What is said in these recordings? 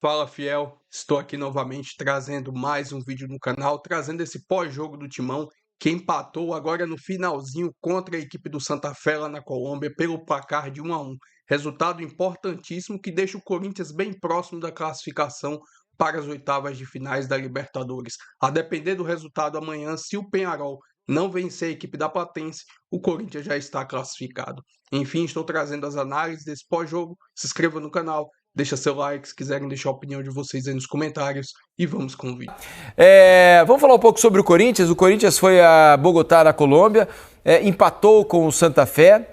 Fala, fiel, estou aqui novamente trazendo mais um vídeo no canal, trazendo esse pós-jogo do Timão, que empatou agora no finalzinho contra a equipe do Santa Fé lá na Colômbia pelo placar de 1-1. Resultado importantíssimo que deixa o Corinthians bem próximo da classificação para as oitavas de finais da Libertadores. A depender do resultado amanhã, se o Peñarol não vencer a equipe da Platense, o Corinthians já está classificado. Enfim, estou trazendo as análises desse pós-jogo. Se inscreva no canal. Deixa seu like, se quiserem deixar a opinião de vocês aí nos comentários e vamos com o vídeo. Vamos falar um pouco sobre o Corinthians. O Corinthians foi a Bogotá, na Colômbia, empatou com o Santa Fé.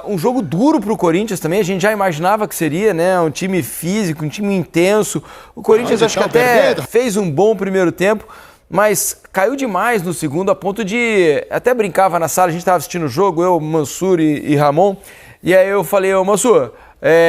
Um jogo duro para o Corinthians também, a gente já imaginava que seria, né? Um time físico, um time intenso. O Corinthians acho que até fez um bom primeiro tempo, mas caiu demais no segundo, a ponto de... Até brincava na sala, a gente estava assistindo o jogo, eu, Mansur e Ramon, e aí eu falei, ô Mansur...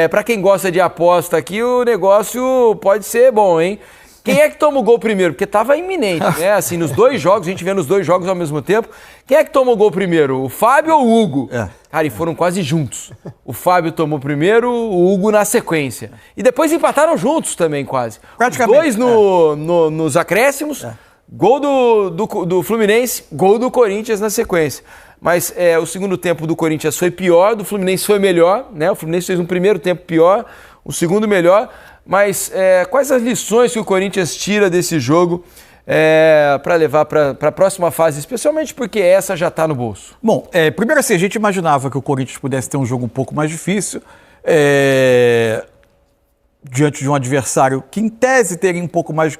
para quem gosta de aposta aqui, o negócio pode ser bom, hein? Quem é que toma o gol primeiro? Porque tava iminente, né? Assim, nos dois jogos, a gente vendo os dois jogos ao mesmo tempo. Quem é que toma o gol primeiro? O Fábio ou o Hugo? Cara, e foram quase juntos. O Fábio tomou primeiro, o Hugo na sequência. E depois empataram juntos também, quase. Praticamente. Os dois nos acréscimos, gol do Fluminense, gol do Corinthians na sequência. Mas o segundo tempo do Corinthians foi pior, do Fluminense foi melhor, né? O Fluminense fez um primeiro tempo pior, o segundo melhor. Mas quais as lições que o Corinthians tira desse jogo para levar para a próxima fase, especialmente porque essa já está no bolso? Bom, primeiro assim, a gente imaginava que o Corinthians pudesse ter um jogo um pouco mais difícil, diante de um adversário que em tese teria um pouco mais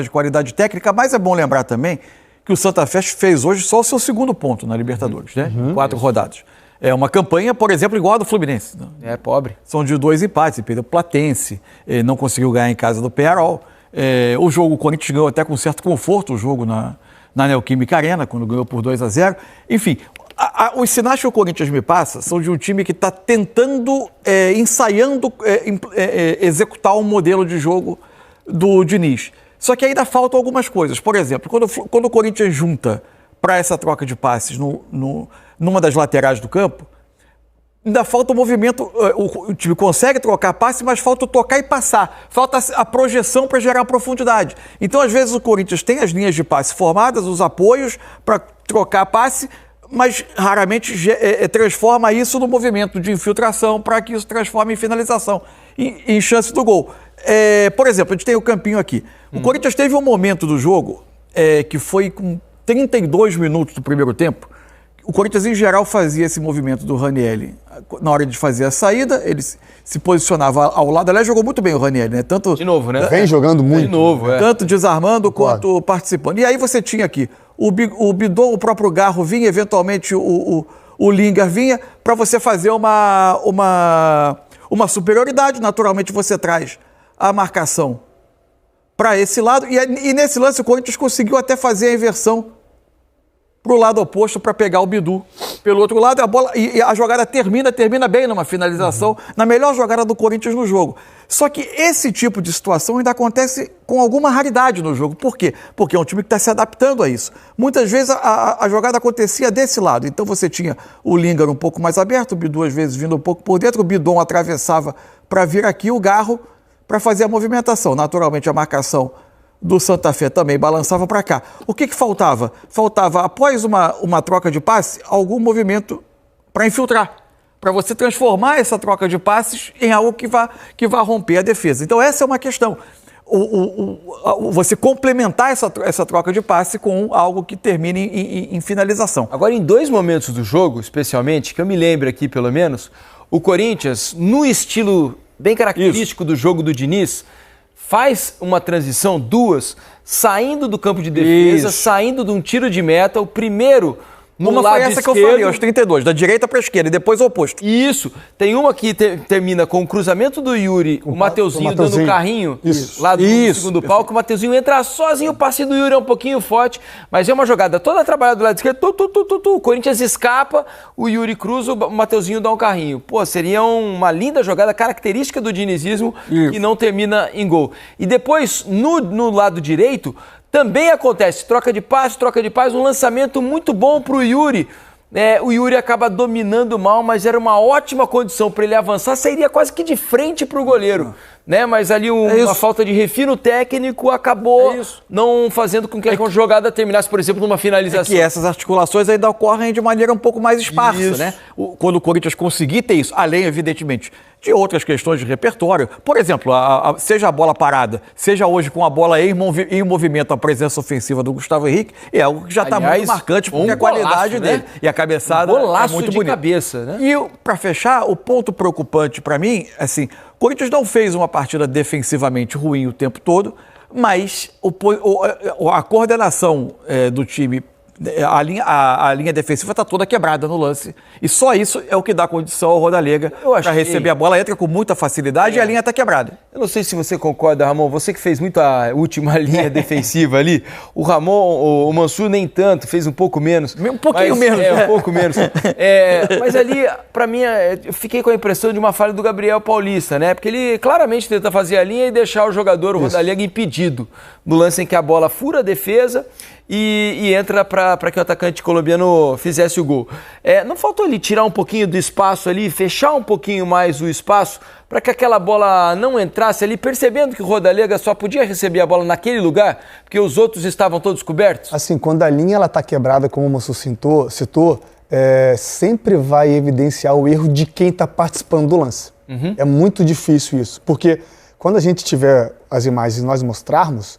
de qualidade técnica, mas é bom lembrar também que o Santa Fé fez hoje só o seu segundo ponto na Libertadores, né? 4 rodadas. É uma campanha, por exemplo, igual a do Fluminense. É pobre. São de 2 empates, ele perdeu o Platense, não conseguiu ganhar em casa do Peñarol. O jogo, o Corinthians ganhou até com certo conforto o jogo na Neoquímica Arena, quando ganhou por 2-0. Enfim, os sinais que o Corinthians me passa são de um time que está tentando, ensaiando, executar um modelo de jogo do Diniz. Só que ainda faltam algumas coisas. Por exemplo, quando o Corinthians junta para essa troca de passes numa das laterais do campo, ainda falta o movimento, o time consegue trocar passe, mas falta o tocar e passar. Falta a projeção para gerar profundidade. Então, às vezes, o Corinthians tem as linhas de passe formadas, os apoios para trocar passe, mas raramente transforma isso no movimento de infiltração para que isso transforme em finalização, em chance do gol. Por exemplo, a gente tem o campinho aqui. O Corinthians teve um momento do jogo que foi com 32 minutos do primeiro tempo. O Corinthians, em geral, fazia esse movimento do Ranieri. Na hora de fazer a saída, ele se posicionava ao lado. Aliás, jogou muito bem o Ranieri, né? Tanto, de novo, né? Vem jogando muito. De novo, tanto desarmando quanto participando. E aí você tinha aqui o Bidon, o próprio Garro vinha, eventualmente o Lingard vinha, para você fazer uma superioridade. Naturalmente, você traz a marcação para esse lado. E nesse lance, o Corinthians conseguiu até fazer a inversão para o lado oposto para pegar o Bidu pelo outro lado. A jogada termina bem numa finalização, na melhor jogada do Corinthians no jogo. Só que esse tipo de situação ainda acontece com alguma raridade no jogo. Por quê? Porque é um time que está se adaptando a isso. Muitas vezes a jogada acontecia desse lado. Então você tinha o Lingard um pouco mais aberto, o Bidu às vezes vindo um pouco por dentro, o Bidon atravessava para vir aqui, o Garro para fazer a movimentação. Naturalmente, a marcação do Santa Fé também balançava para cá. O que faltava? Faltava, após uma troca de passe, algum movimento para infiltrar, para você transformar essa troca de passes em algo que vá romper a defesa. Então, essa é uma questão. Você complementar essa troca de passe com algo que termine em finalização. Agora, em 2 momentos do jogo, especialmente, que eu me lembro aqui pelo menos, o Corinthians, no estilo bem característico do jogo do Diniz, faz uma transição, 2, saindo do campo de defesa, saindo de um tiro de meta, o primeiro no lado esquerdo. Foi essa que eu falei, aos 32, da direita para a esquerda e depois o oposto. Isso, tem uma que termina com o cruzamento do Yuri, o Mateuzinho dando um carrinho lá do segundo palco, o Mateuzinho entra sozinho, o passe do Yuri é um pouquinho forte, mas é uma jogada toda trabalhada do lado esquerdo, o Corinthians escapa, o Yuri cruza, o Mateuzinho dá um carrinho. Pô, seria uma linda jogada característica do dinizismo que não termina em gol. E depois, no lado direito, também acontece, troca de passe, um lançamento muito bom para o Yuri. O Yuri acaba dominando mal, mas era uma ótima condição para ele avançar, sairia quase que de frente para o goleiro. né? Mas ali uma falta de refino técnico acabou não fazendo com que a jogada terminasse, por exemplo, numa finalização. É que essas articulações ainda ocorrem de maneira um pouco mais esparsa, né? Quando o Corinthians conseguir ter isso, além, evidentemente, de outras questões de repertório. Por exemplo, seja a bola parada, seja hoje com a bola em movimento, a presença ofensiva do Gustavo Henrique, é algo que já está muito marcante, porque a qualidade dele, né? E a cabeçada é muito bonita. Cabeça, né? E, para fechar, o ponto preocupante para mim, assim, o Corinthians não fez uma partida defensivamente ruim o tempo todo, mas a coordenação do time, a linha defensiva está toda quebrada no lance. E só isso é o que dá condição ao Rodalega para receber a bola. Entra com muita facilidade e a linha está quebrada. Eu não sei se você concorda, Ramon. Você que fez muito a última linha defensiva ali. O Ramon, o Mansur nem tanto, fez um pouco menos. Um pouquinho menos. Um pouco menos. Mas ali, para mim, eu fiquei com a impressão de uma falha do Gabriel Paulista, né? Porque ele claramente tenta fazer a linha e deixar o jogador, o Rodalega, impedido. No lance em que a bola fura a defesa e entra para que o atacante colombiano fizesse o gol. Não faltou ele tirar um pouquinho do espaço ali, fechar um pouquinho mais o espaço para que aquela bola não entrasse ali, percebendo que o Rodalega só podia receber a bola naquele lugar, porque os outros estavam todos cobertos? Assim, quando a linha está quebrada, como o Mansur citou, sempre vai evidenciar o erro de quem está participando do lance. É muito difícil isso, porque quando a gente tiver as imagens e nós mostrarmos,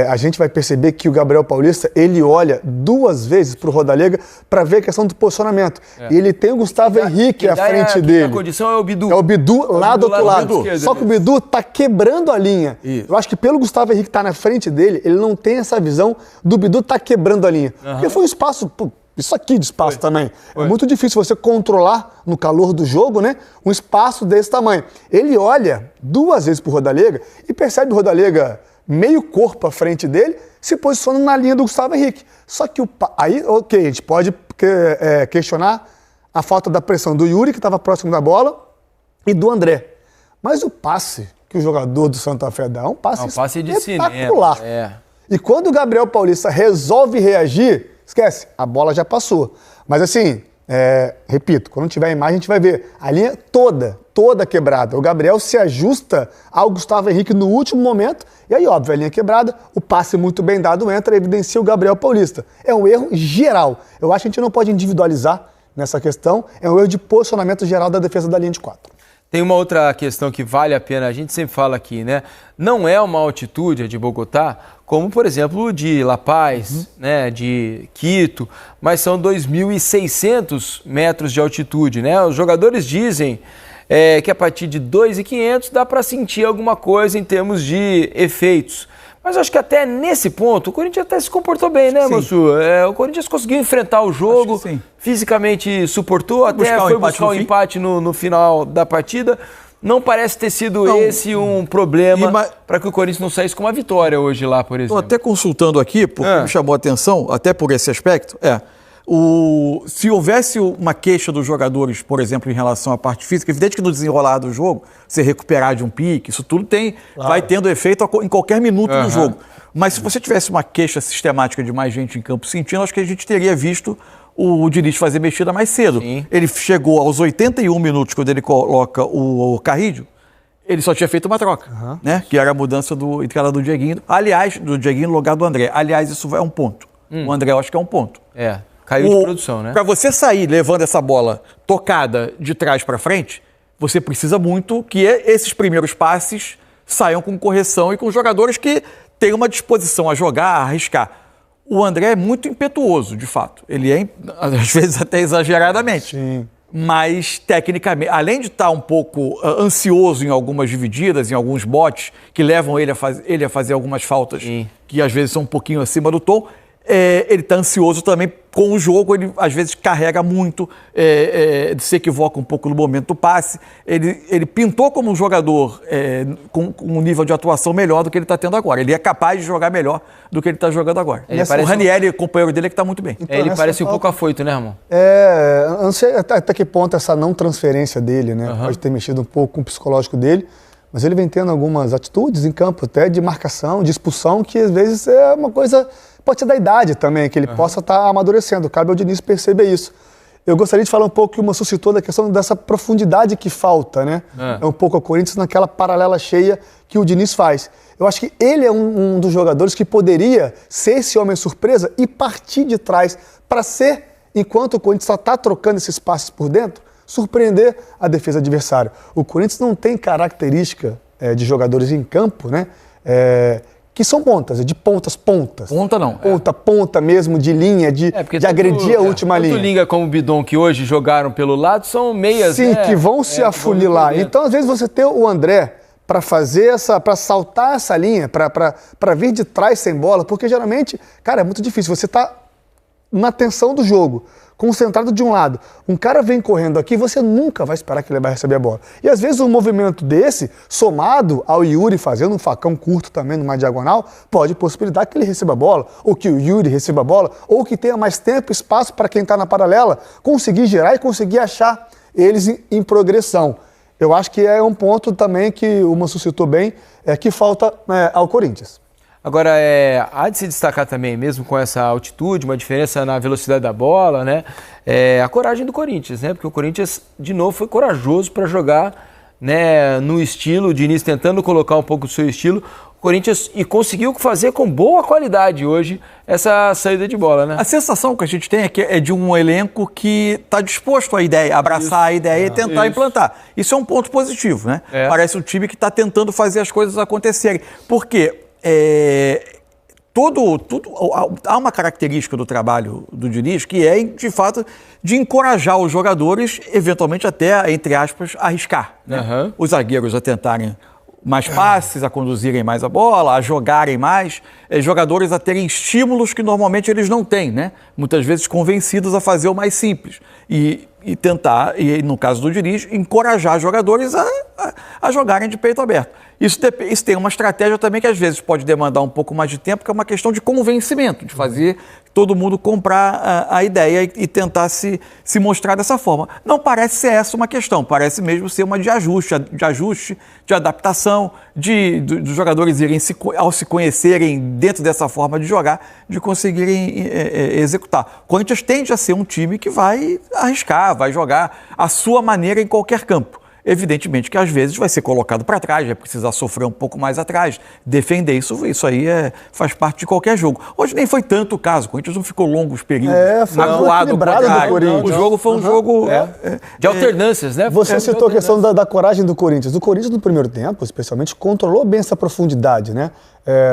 a gente vai perceber que o Gabriel Paulista, ele olha 2 vezes para o Rodalega para ver a questão do posicionamento. E ele tem o Gustavo Henrique à frente dele. A condição é o Bidu. É o Bidu lá do outro lado. Só que o Bidu está quebrando a linha. Eu acho que pelo Gustavo Henrique estar na frente dele, ele não tem essa visão do Bidu estar quebrando a linha. Porque foi um espaço... Isso aqui de espaço também. É muito difícil você controlar, no calor do jogo, né, um espaço desse tamanho. Ele olha 2 vezes para o Rodalega e percebe o Rodalega meio corpo à frente dele, se posiciona na linha do Gustavo Henrique. Só que aí, ok, a gente pode questionar a falta da pressão do Yuri, que estava próximo da bola, e do André. Mas o passe que o jogador do Santa Fé dá é um passe de espetacular. E quando o Gabriel Paulista resolve reagir, esquece, a bola já passou. Mas assim, repito, quando tiver a imagem a gente vai ver a linha toda quebrada. O Gabriel se ajusta ao Gustavo Henrique no último momento, e aí, óbvio, a linha quebrada, o passe muito bem dado entra e evidencia o Gabriel Paulista. É um erro geral. Eu acho que a gente não pode individualizar nessa questão, é um erro de posicionamento geral da defesa da linha de 4. Tem uma outra questão que vale a pena, a gente sempre fala aqui, né? Não é uma altitude a de Bogotá, como, por exemplo, de La Paz, né, de Quito, mas são 2.600 metros de altitude, né? Os jogadores dizem que a partir de 2.500 dá para sentir alguma coisa em termos de efeitos. Mas acho que até nesse ponto o Corinthians até se comportou bem, né, Mansur? O Corinthians conseguiu enfrentar o jogo, fisicamente suportou, até foi buscar o empate no final da partida. Não parece ter sido esse um problema para que o Corinthians não saísse com uma vitória hoje lá, por exemplo. Estou até consultando aqui, porque me chamou a atenção, até por esse aspecto, se houvesse uma queixa dos jogadores, por exemplo, em relação à parte física, evidente que no desenrolar do jogo, você recuperar de um pique, isso tudo vai tendo efeito em qualquer minuto do jogo. Mas se você tivesse uma queixa sistemática de mais gente em campo sentindo, acho que a gente teria visto o Diniz fazer mexida mais cedo. Ele chegou aos 81 minutos, quando ele coloca o Carrillo, ele só tinha feito uma troca, né? Que era a mudança do entrada do Dieguinho. Aliás, do Dieguinho no lugar do André. Aliás, isso é um ponto. O André, eu acho que é um ponto. Caiu de produção, né? Para você sair levando essa bola tocada de trás para frente, você precisa muito que esses primeiros passes saiam com correção e com jogadores que tenham uma disposição a jogar, a arriscar. O André é muito impetuoso, de fato. Ele é, às vezes, até exageradamente. Sim. Mas, tecnicamente, além de estar um pouco ansioso em algumas divididas, em alguns botes, que levam ele a fazer algumas faltas que, às vezes, são um pouquinho acima do tom, ele está ansioso também com o jogo, ele às vezes carrega muito, se equivoca um pouco no momento do passe. Ele pintou como um jogador com um nível de atuação melhor do que ele está tendo agora. Ele é capaz de jogar melhor do que ele está jogando agora. O Ranieri, companheiro dele, é que está muito bem. Então, ele parece um pouco afoito, né, Ramon? Não sei até que ponto essa não transferência dele, né? Pode ter mexido um pouco com o psicológico dele, mas ele vem tendo algumas atitudes em campo até de marcação, de expulsão, que às vezes é uma coisa... Pode ser da idade também, que ele possa estar amadurecendo. Cabe ao Diniz perceber isso. eu gostaria de falar um pouco que o Mansur citou da questão dessa profundidade que falta, né? É um pouco ao Corinthians naquela paralela cheia que o Diniz faz. Eu acho que ele é um dos jogadores que poderia ser esse homem surpresa e partir de trás para ser, enquanto o Corinthians só está trocando esses passes por dentro, surpreender a defesa adversária. O Corinthians não tem característica de jogadores em campo, né? Que são pontas, de pontas. Ponta não. Ponta mesmo, de linha, de agredir a última linha. Tanto Linga como o Bidon, que hoje jogaram pelo lado, são meias, sim, que vão se afunilar. Então, às vezes, você ter o André para fazer para saltar essa linha, para vir de trás sem bola, porque geralmente, cara, é muito difícil. Você tá na tensão do jogo, concentrado de um lado. Um cara vem correndo aqui, você nunca vai esperar que ele vai receber a bola. E às vezes um movimento desse, somado ao Yuri fazendo um facão curto também numa diagonal, pode possibilitar que ele receba a bola, ou que o Yuri receba a bola, ou que tenha mais tempo e espaço para quem está na paralela conseguir girar e conseguir achar eles em progressão. Eu acho que é um ponto também que o Mansur citou bem, que falta ao Corinthians. Agora, há de se destacar também, mesmo com essa altitude, uma diferença na velocidade da bola, né? A coragem do Corinthians, né? Porque o Corinthians, de novo, foi corajoso para jogar, né, no estilo, o Diniz tentando colocar um pouco do seu estilo, o Corinthians conseguiu fazer com boa qualidade hoje essa saída de bola, né? A sensação que a gente tem é de um elenco que está disposto à ideia, abraçar a ideia e tentar implantar. Isso é um ponto positivo, né? Parece um time que está tentando fazer as coisas acontecerem. Porque há uma característica do trabalho do Diniz que é, de fato, de encorajar os jogadores, eventualmente até, entre aspas, arriscar, né? Uhum. Os zagueiros a tentarem mais passes, a conduzirem mais a bola, a jogarem mais, jogadores a terem estímulos que normalmente eles não têm, né? Muitas vezes convencidos a fazer o mais simples. E tentar, e no caso do Diniz, encorajar jogadores a jogarem de peito aberto. Isso tem uma estratégia também que às vezes pode demandar um pouco mais de tempo, que é uma questão de convencimento, de fazer todo mundo comprar a ideia e tentar se mostrar dessa forma. Não parece ser essa uma questão, parece mesmo ser uma de ajuste, de adaptação, dos jogadores irem ao se conhecerem dentro dessa forma de jogar, de conseguirem executar. O Corinthians tende a ser um time que vai arriscar, vai jogar a sua maneira em qualquer campo. Evidentemente que às vezes vai ser colocado para trás, vai precisar sofrer um pouco mais atrás, defender isso aí faz parte de qualquer jogo. Hoje nem foi tanto o caso, o Corinthians não ficou longos períodos acuado do Corinthians. O jogo foi um jogo de alternâncias, né? Você citou a questão da coragem do Corinthians. O Corinthians no primeiro tempo, especialmente, controlou bem essa profundidade, né?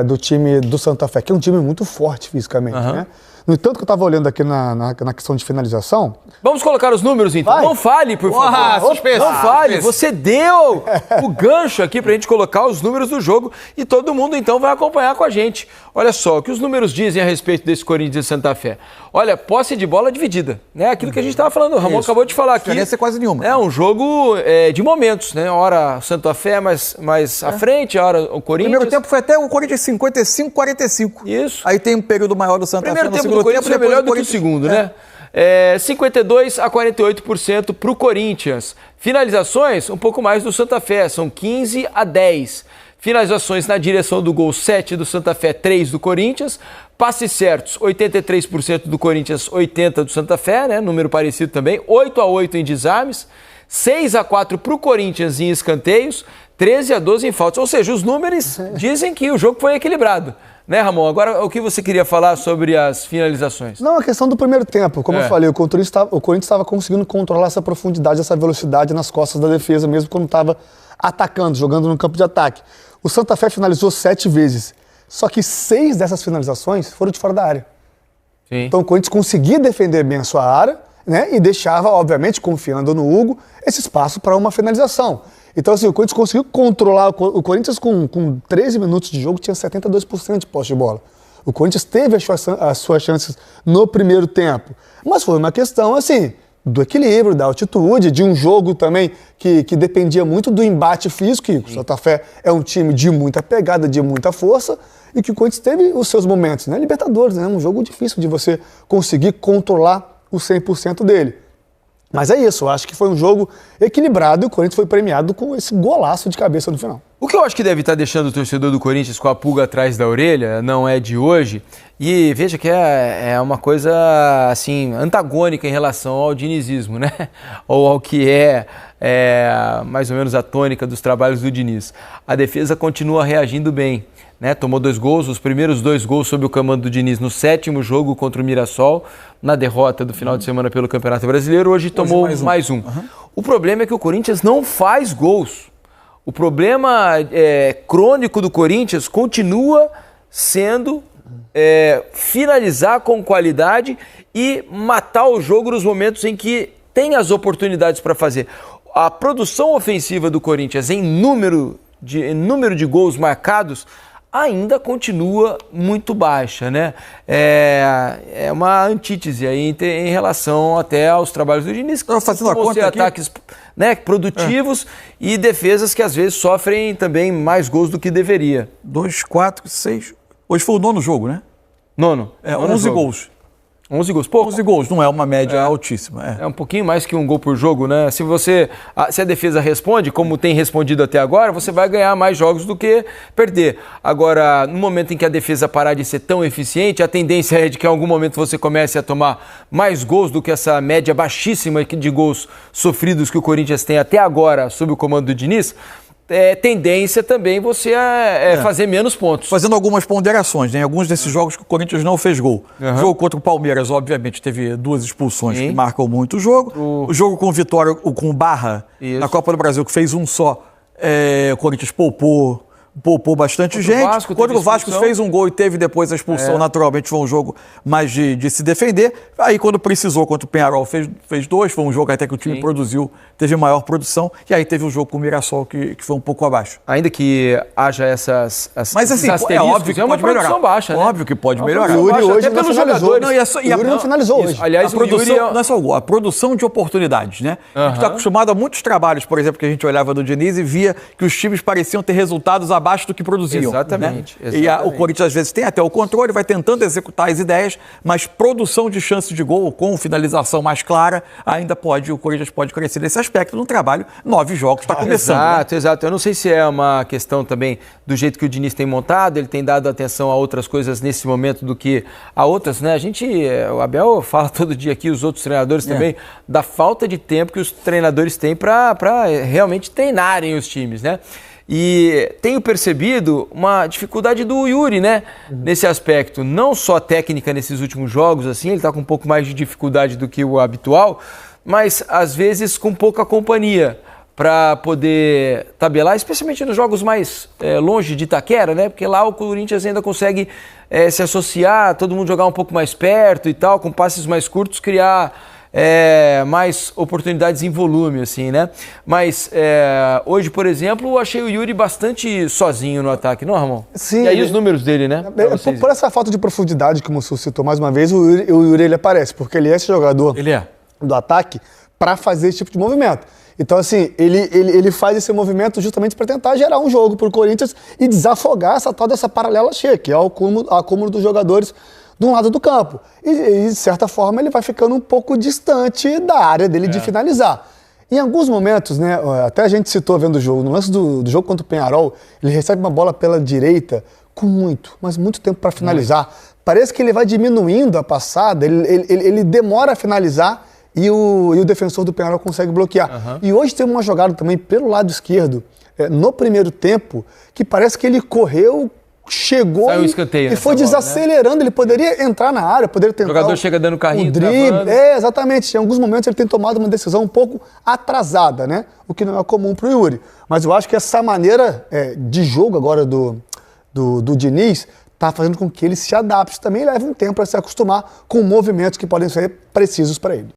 Do time do Santa Fé, que é um time muito forte fisicamente, né? No entanto, que eu estava olhando aqui na questão de finalização... Vamos colocar os números, então. Não fale, por favor. Suspense. Não fale. Você deu o gancho aqui para a gente colocar os números do jogo e todo mundo, então, vai acompanhar com a gente. Olha só, o que os números dizem a respeito desse Corinthians e Santa Fé. Olha, posse de bola dividida, né? Aquilo que a gente estava falando, o Ramon acabou de falar aqui. Não ia ser quase nenhuma. É um jogo de momentos, né? Hora Santa Fé mais à frente, hora o Corinthians. O primeiro tempo foi até o Corinthians 55-45. Isso. Aí tem um período maior do Santa Fé no segundo tempo. Foi melhor do que o segundo, né? 52-48% para o Corinthians. Finalizações, um pouco mais do Santa Fé, são 15-10. Finalizações na direção do gol, 7 do Santa Fé, 3 do Corinthians. Passes certos, 83% do Corinthians, 80% do Santa Fé, né? Número parecido também. 8-8 em desarmes, 6-4 para o Corinthians em escanteios, 13-12 em faltas. Ou seja, os números dizem que o jogo foi equilibrado. Né, Ramon? Agora, o que você queria falar sobre as finalizações? Não, a questão do primeiro tempo. Como eu falei, o Corinthians estava conseguindo controlar essa profundidade, essa velocidade nas costas da defesa, mesmo quando estava atacando, jogando no campo de ataque. O Santa Fé finalizou 7 vezes, só que 6 dessas finalizações foram de fora da área. Sim. Então o Corinthians conseguia defender bem a sua área, né, e deixava, obviamente, confiando no Hugo, esse espaço para uma finalização. Então, assim, o Corinthians conseguiu controlar. O Corinthians, com 13 minutos de jogo, tinha 72% de posse de bola. O Corinthians teve as suas chances no primeiro tempo. Mas foi uma questão, assim, do equilíbrio, da altitude, de um jogo também que dependia muito do embate físico. O Santa Fé é um time de muita pegada, de muita força, e que o Corinthians teve os seus momentos, né? Libertadores, né? Um jogo difícil de você conseguir controlar o 100% dele. Mas é isso, eu acho que foi um jogo equilibrado e o Corinthians foi premiado com esse golaço de cabeça no final. O que eu acho que deve estar deixando o torcedor do Corinthians com a pulga atrás da orelha, não é de hoje, e veja que é uma coisa assim antagônica em relação ao dinizismo, né? Ou ao que é mais ou menos a tônica dos trabalhos do Diniz. A defesa continua reagindo bem, né? Tomou 2 gols, os primeiros 2 gols sob o comando do Diniz no 7º jogo contra o Mirassol, na derrota do final de semana pelo Campeonato Brasileiro, hoje tomou mais um. O problema é que o Corinthians não faz gols. O problema crônico do Corinthians continua sendo finalizar com qualidade e matar o jogo nos momentos em que tem as oportunidades para fazer. A produção ofensiva do Corinthians em número de gols marcados ainda continua muito baixa, né? É uma antítese aí em relação até aos trabalhos do Diniz, que fazendo a conta aqui, ataques, né, produtivos e defesas que às vezes sofrem também mais gols do que deveria. 2, 4, 6... Hoje foi o 9º jogo, né? 9º. 11 gols. 11 gols, pouco. 11 gols, não é uma média altíssima. É um pouquinho mais que um gol por jogo, né? Se a defesa responde, como tem respondido até agora, você vai ganhar mais jogos do que perder. Agora, no momento em que a defesa parar de ser tão eficiente, a tendência é de que em algum momento você comece a tomar mais gols do que essa média baixíssima de gols sofridos que o Corinthians tem até agora sob o comando do Diniz. Tendência também você fazer menos pontos. Fazendo algumas ponderações, né? Alguns desses jogos que o Corinthians não fez gol. O jogo contra o Palmeiras, obviamente, teve 2 expulsões que marcam muito o jogo. O jogo com o Vitória, com o Barra, na Copa do Brasil, que fez um só, o Corinthians poupou bastante gente. Quando o Vasco fez um gol e teve depois a expulsão, naturalmente foi um jogo mais de se defender. Aí quando precisou, contra o Peñarol, fez 2, foi um jogo até que o time produziu, teve maior produção. E aí teve o jogo com o Mirassol que foi um pouco abaixo. Ainda que haja mas assim, é óbvio que pode melhorar. Baixa, né? Óbvio que pode melhorar. O Yuri hoje não finalizou. Yuri não finalizou hoje. Aliás, a produção, não é só o gol, a produção de oportunidades, né? A gente está acostumado a muitos trabalhos, por exemplo, que a gente olhava do Diniz e via que os times pareciam ter resultados abaixo do que produziam. Exatamente. Né? E o Corinthians às vezes tem até o controle, vai tentando executar as ideias, mas produção de chance de gol com finalização mais clara, o Corinthians pode crescer nesse aspecto num trabalho, 9 jogos, está começando. Exato. Eu não sei se é uma questão também do jeito que o Diniz tem montado, ele tem dado atenção a outras coisas nesse momento do que a outras, né? O Abel fala todo dia aqui, os outros treinadores também, da falta de tempo que os treinadores têm para realmente treinarem os times, né? E tenho percebido uma dificuldade do Yuri, né? Nesse aspecto, não só técnica nesses últimos jogos, assim, ele está com um pouco mais de dificuldade do que o habitual, mas às vezes com pouca companhia para poder tabelar, especialmente nos jogos mais longe de Itaquera, né? Porque lá o Corinthians ainda consegue se associar, todo mundo jogar um pouco mais perto e tal, com passes mais curtos, criar mais oportunidades em volume, assim, né? Mas hoje, por exemplo, eu achei o Yuri bastante sozinho no ataque, não, Ramon? Sim. E aí os números dele, né? Por essa falta de profundidade, como o Sul citou mais uma vez, o Yuri ele aparece, porque ele é esse jogador do ataque para fazer esse tipo de movimento. Então, assim, ele faz esse movimento justamente para tentar gerar um jogo para o Corinthians e desafogar essa tal dessa paralela cheia, que é o acúmulo dos jogadores de um lado do campo. E, de certa forma, ele vai ficando um pouco distante da área dele de finalizar. Em alguns momentos, né, até a gente citou vendo o jogo, no lance do jogo contra o Peñarol, ele recebe uma bola pela direita com mas muito tempo para finalizar. Parece que ele vai diminuindo a passada, ele demora a finalizar e o defensor do Peñarol consegue bloquear. E hoje tem uma jogada também pelo lado esquerdo, no primeiro tempo, que parece que ele correu, chegou e foi desacelerando, bola, né? Ele poderia entrar na área, poderia tentar... O jogador chega dando carrinho, drible. Exatamente. Em alguns momentos ele tem tomado uma decisão um pouco atrasada, né? O que não é comum pro Yuri. Mas eu acho que essa maneira de jogo agora do Diniz está fazendo com que ele se adapte também e leve um tempo para se acostumar com movimentos que podem ser precisos para ele.